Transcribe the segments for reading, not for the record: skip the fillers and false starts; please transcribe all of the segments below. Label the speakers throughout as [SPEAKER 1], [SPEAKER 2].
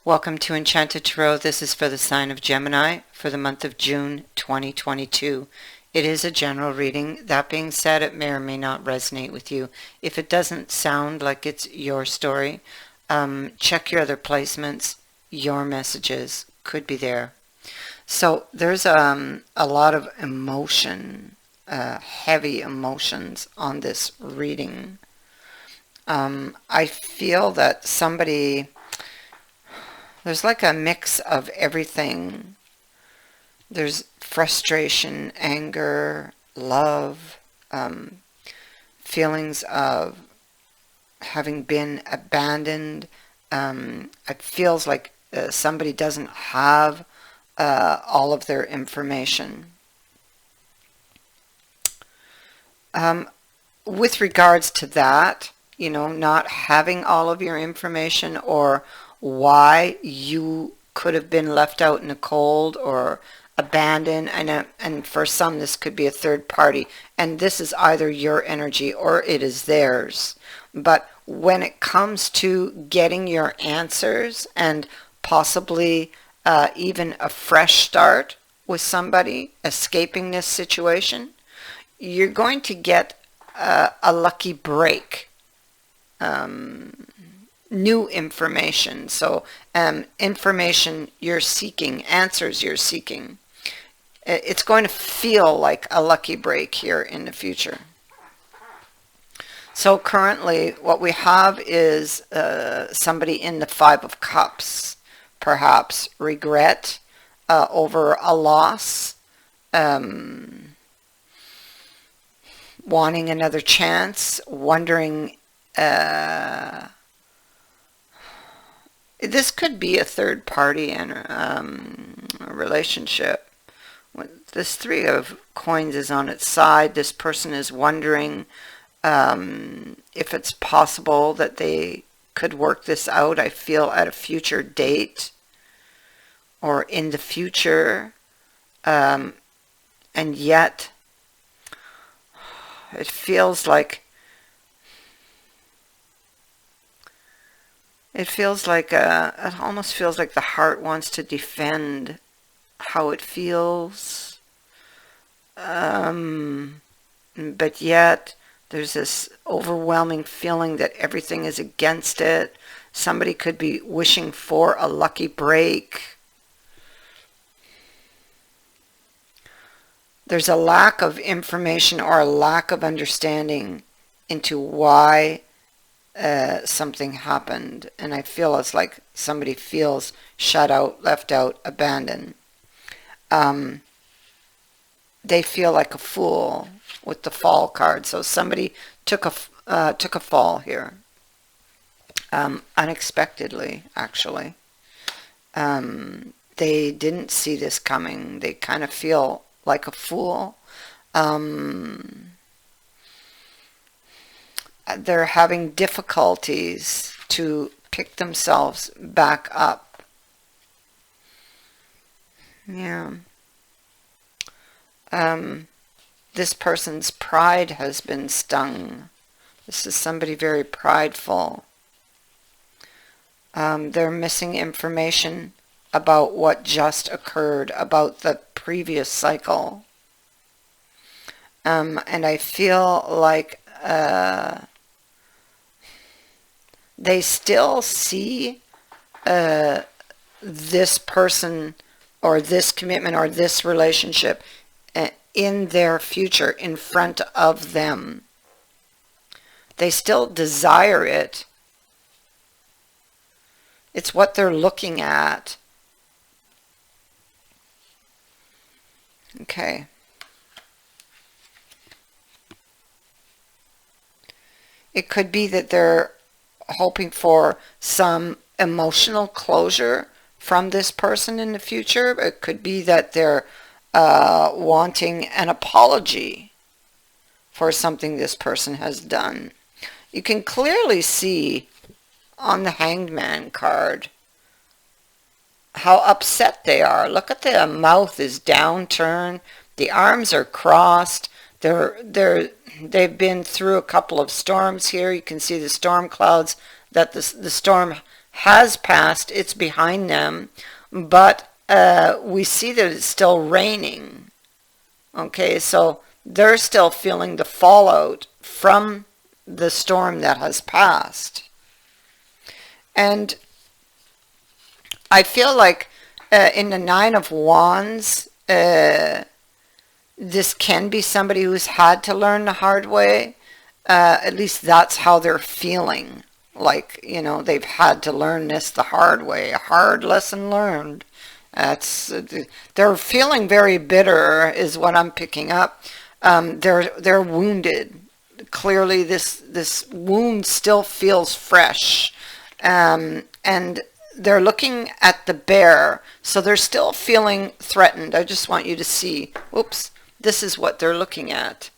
[SPEAKER 1] Welcome to Enchanted Tarot. This is for the sign of Gemini for the month of June 2022. It is a general reading. That being said, it may or may not resonate with you. If it doesn't sound like it's your story, check your other placements. Your messages could be there. So there's a lot of emotion, heavy emotions on this reading. I feel that there's like a mix of everything. There's frustration, anger, love, feelings of having been abandoned. It feels like somebody doesn't have all of their information. With regards to that, not having all of your information, or why you could have been left out in the cold or abandoned, and for some this could be a third party, and this is either your energy or it is theirs. But when it comes to getting your answers and possibly even a fresh start with somebody, escaping this situation, you're going to get a lucky break. New information. So information you're seeking, answers you're seeking. It's going to feel like a lucky break here in the future. So currently what we have is somebody in the Five of Cups, perhaps regret over a loss, wanting another chance, wondering this could be a third party and a relationship. This Three of Coins is on its side. This person is wondering if it's possible that they could work this out, I feel, at a future date or in the future. And yet it feels like it almost feels like the heart wants to defend how it feels, but yet there's this overwhelming feeling that everything is against it. Somebody could be wishing for a lucky break. There's a lack of information or a lack of understanding into why something happened, and I feel it's like somebody feels shut out, left out, abandoned. They feel like a fool with the fall card. So somebody took a fall here, unexpectedly, actually. They didn't see this coming. They kind of feel like a fool. They're having difficulties to pick themselves back up. Yeah. This person's pride has been stung. This is somebody very prideful. They're missing information about what just occurred, about the previous cycle. And I feel like they still see this person or this commitment or this relationship in their future, in front of them. They still desire it. It's what they're looking at. Okay. It could be that they're hoping for some emotional closure from this person in the future. It could be that they're wanting an apology for something this person has done. You can clearly see on the Hanged Man card how upset they are. Look at the mouth is downturned, the arms are crossed. They've been through a couple of storms here. You can see the storm clouds that the storm has passed, it's behind them, but we see that it's still raining. Okay, so they're still feeling the fallout from the storm that has passed. And I feel like in the Nine of Wands, this can be somebody who's had to learn the hard way. At least that's how they're feeling. Like, they've had to learn this the hard way. A hard lesson learned. They're feeling very bitter is what I'm picking up. They're wounded. Clearly this wound still feels fresh. And they're looking at the bear, so they're still feeling threatened. I just want you to see, oops, this is what they're looking at.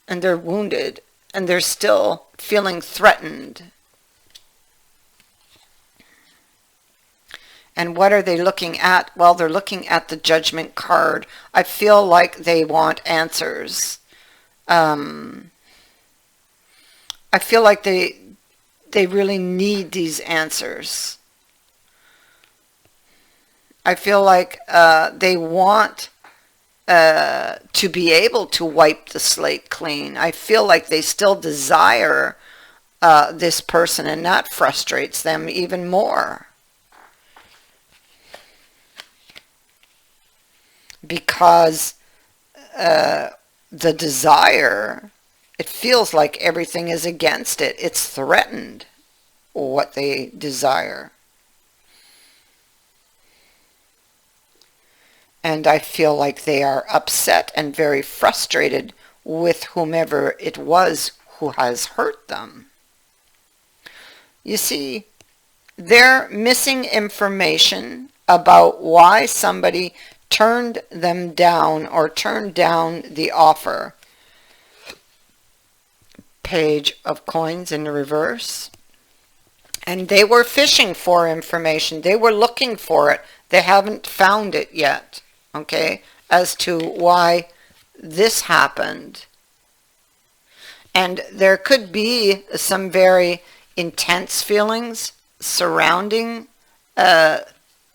[SPEAKER 1] And they're wounded, and they're still feeling threatened. And what are they looking at? Well, they're looking at the Judgment card. I feel like they want answers. I feel like they really need these answers. I feel like they want to be able to wipe the slate clean. I feel like they still desire this person, and that frustrates them even more. Because the desire, it feels like everything is against it. It's threatened, what they desire. And I feel like they are upset and very frustrated with whomever it was who has hurt them. You see, they're missing information about why somebody turned them down or turned down the offer. Page of Coins in the reverse. And they were fishing for information. They were looking for it. They haven't found it yet. Okay, as to why this happened. And there could be some very intense feelings surrounding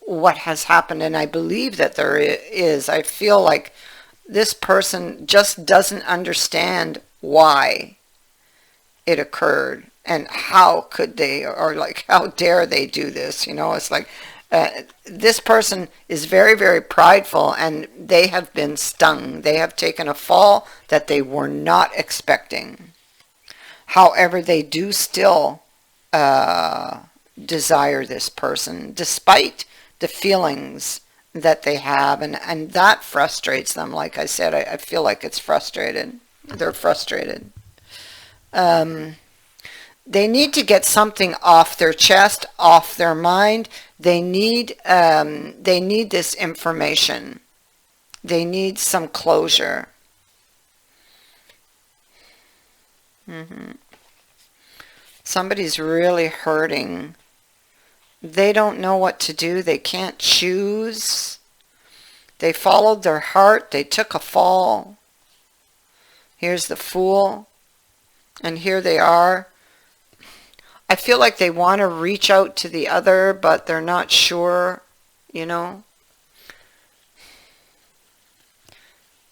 [SPEAKER 1] what has happened, and I believe that there is. I feel like this person just doesn't understand why it occurred, and how could they, or like, how dare they do this? It's like, this person is very, very prideful, and they have been stung. They have taken a fall that they were not expecting. However, they do still desire this person, despite the feelings that they have, and that frustrates them. Like I said, I feel like it's frustrated. They're frustrated. They need to get something off their chest, off their mind. They need this information. They need some closure. Somebody's really hurting. They don't know what to do. They can't choose. They followed their heart. They took a fall. Here's the Fool. And here they are. I feel like they want to reach out to the other, but they're not sure,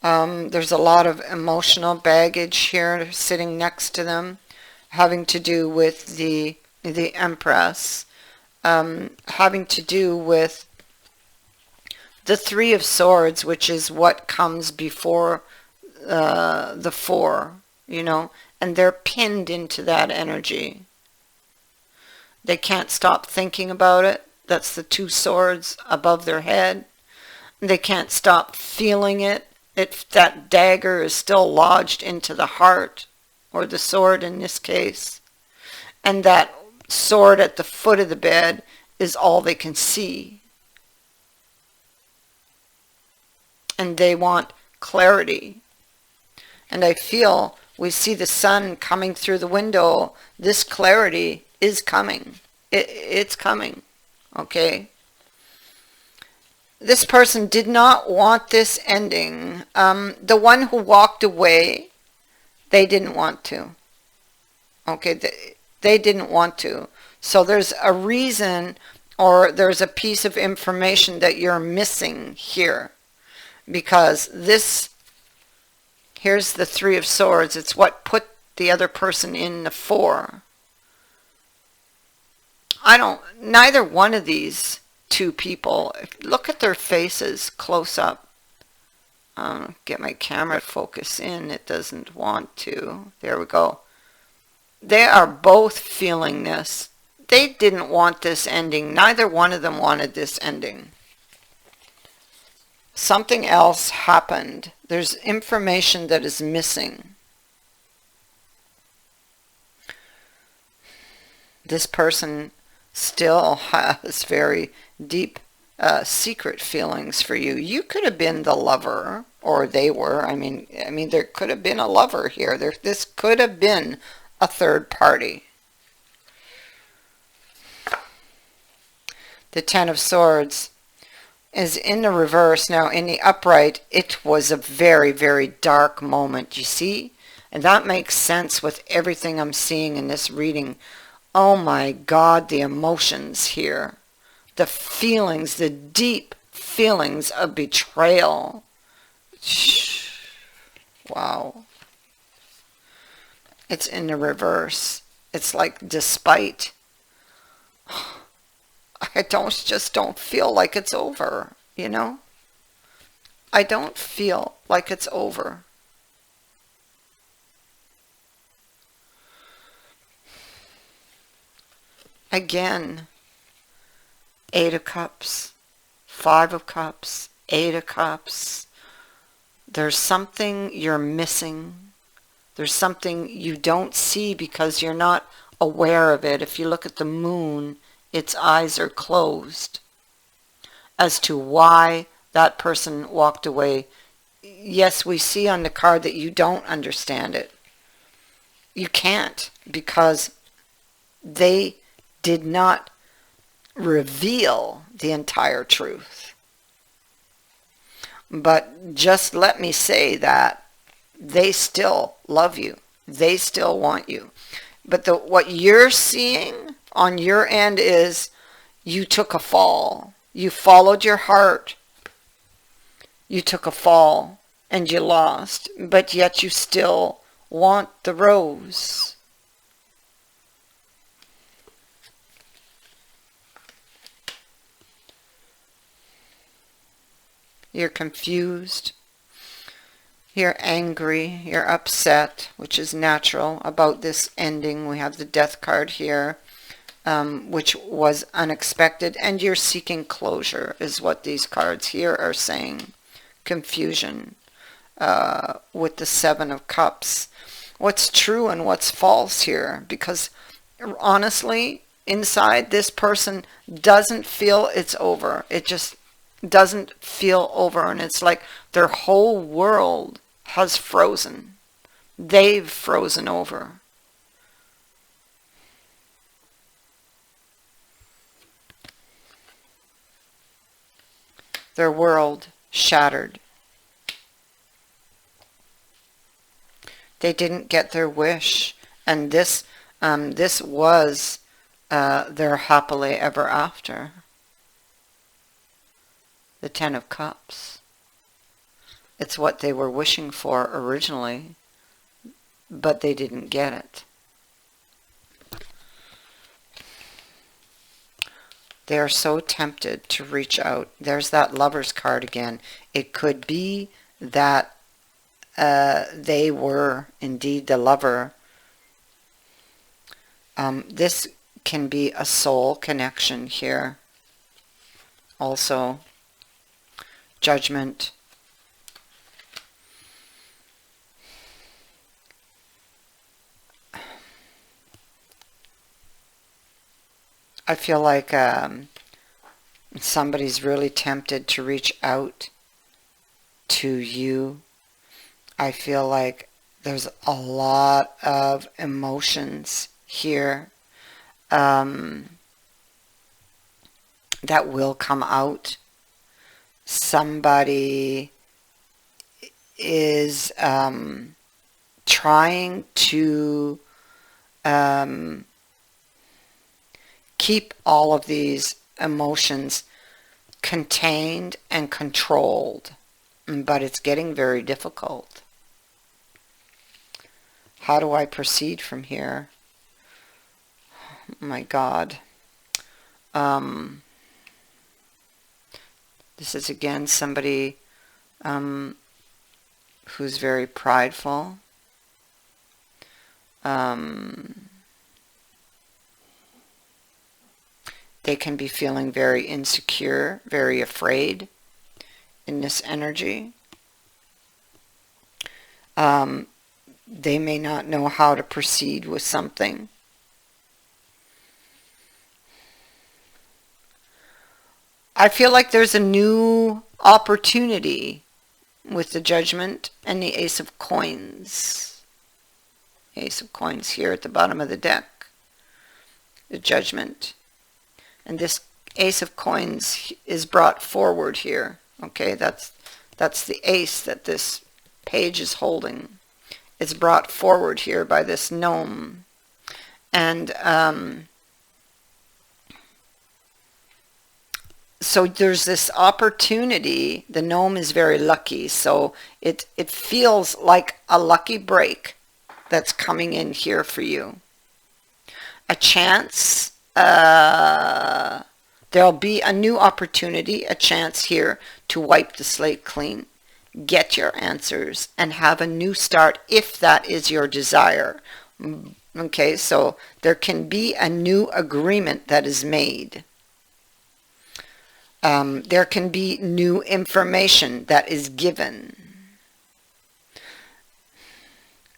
[SPEAKER 1] There's a lot of emotional baggage here sitting next to them, having to do with the Empress, having to do with the Three of Swords, which is what comes before the Four, and they're pinned into that energy. They can't stop thinking about it. That's the two swords above their head. They can't stop feeling it. That dagger is still lodged into the heart, or the sword in this case. And that sword at the foot of the bed is all they can see. And they want clarity. And I feel we see the sun coming through the window. This clarity is coming. It's coming. Okay? This person did not want this ending. The one who walked away, they didn't want to. Okay? They didn't want to. So there's a reason, or there's a piece of information that you're missing here, because this, here's the Three of Swords. It's what put the other person in the four. Neither one of these two people, look at their faces close up. Get my camera focus in. It doesn't want to. There we go. They are both feeling this. They didn't want this ending. Neither one of them wanted this ending. Something else happened. There's information that is missing. This person still has very deep secret feelings for you. You could have been the lover, or they were. I mean, there could have been a lover here. This could have been a third party. The Ten of Swords is in the reverse. Now, in the upright, it was a very, very dark moment, you see? And that makes sense with everything I'm seeing in this reading. Oh my God, the emotions here. The feelings, the deep feelings of betrayal. Wow. It's in the reverse. It's like despite. I just don't feel like it's over, you know? I don't feel like it's over. Again, Eight of Cups, Five of Cups, Eight of Cups. There's something you're missing. There's something you don't see because you're not aware of it. If you look at the moon, its eyes are closed as to why that person walked away. Yes, we see on the card that you don't understand it. You can't, because they did not reveal the entire truth. But just let me say that they still love you. They still want you. But what you're seeing on your end is you took a fall. You followed your heart. You took a fall and you lost. But yet you still want the rose. You're confused. You're angry. You're upset, which is natural about this ending. We have the Death card here, which was unexpected. And you're seeking closure, is what these cards here are saying. Confusion with the Seven of Cups. What's true and what's false here? Because honestly, inside, this person doesn't feel it's over. It just doesn't feel over, and it's like their whole world has frozen. They've frozen over. Their world shattered. They didn't get their wish, and this was their happily ever after. The Ten of Cups. It's what they were wishing for originally, but they didn't get it. They are so tempted to reach out. There's that Lover's card again. It could be that they were indeed the lover. This can be a soul connection here. Also, Judgment. I feel like somebody's really tempted to reach out to you. I feel like there's a lot of emotions here that will come out. Somebody is trying to keep all of these emotions contained and controlled, but it's getting very difficult. How do I proceed from here? Oh my God. This is again somebody who's very prideful. They can be feeling very insecure, very afraid in this energy. They may not know how to proceed with something. I feel like there's a new opportunity with the Judgment and the Ace of Coins. Ace of Coins here at the bottom of the deck. The Judgment. And this Ace of Coins is brought forward here. Okay, that's the ace that this page is holding. It's brought forward here by this gnome. And so there's this opportunity. The gnome is very lucky, so it feels like a lucky break that's coming in here for you. A chance, there'll be a new opportunity, a chance here to wipe the slate clean, get your answers, and have a new start if that is your desire. Okay, so there can be a new agreement that is made. There can be new information that is given.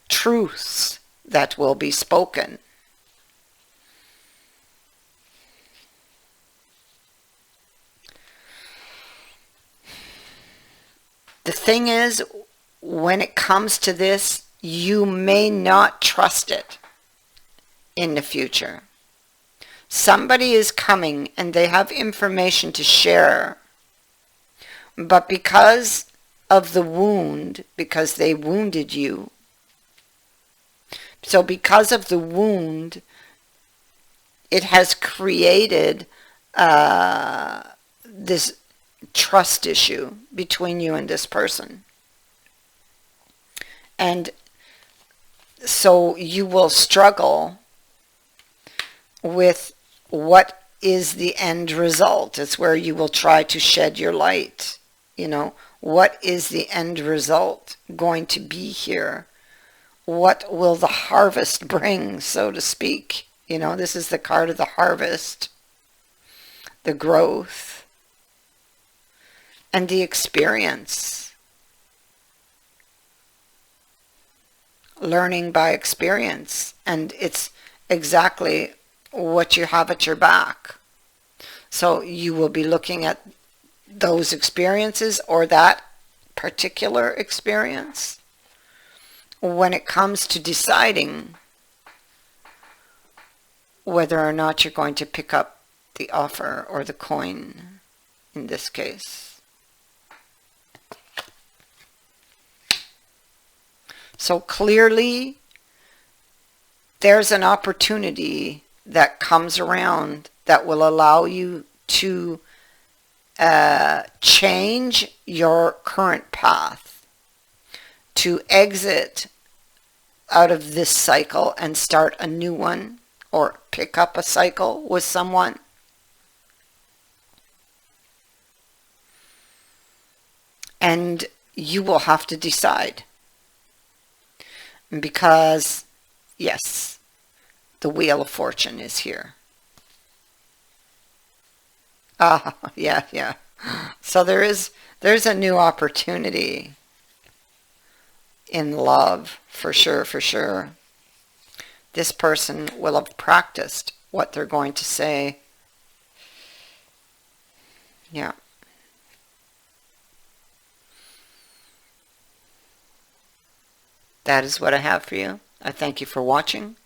[SPEAKER 1] Truths that will be spoken. The thing is, when it comes to this, you may not trust it in the future. Somebody is coming and they have information to share, but because of the wound, because they wounded you, so because of the wound, it has created this trust issue between you and this person. And so you will struggle with what is the end result. It's where you will try to shed your light. You know, what is the end result going to be here? What will the harvest bring, so to speak? You know, this is the card of the harvest, the growth, and the experience. Learning by experience. And it's exactly what you have at your back. So you will be looking at those experiences or that particular experience when it comes to deciding whether or not you're going to pick up the offer or the coin in this case. So clearly there's an opportunity that comes around that will allow you to change your current path, to exit out of this cycle and start a new one, or pick up a cycle with someone. And you will have to decide. Because, yes, the Wheel of Fortune is here. Yeah. So there's a new opportunity in love, for sure. This person will have practiced what they're going to say. Yeah. That is what I have for you. I thank you for watching,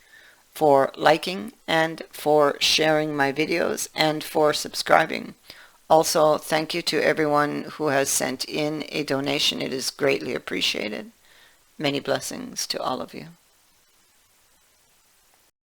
[SPEAKER 1] for liking, and for sharing my videos, and for subscribing. Also, thank you to everyone who has sent in a donation. It is greatly appreciated. Many blessings to all of you.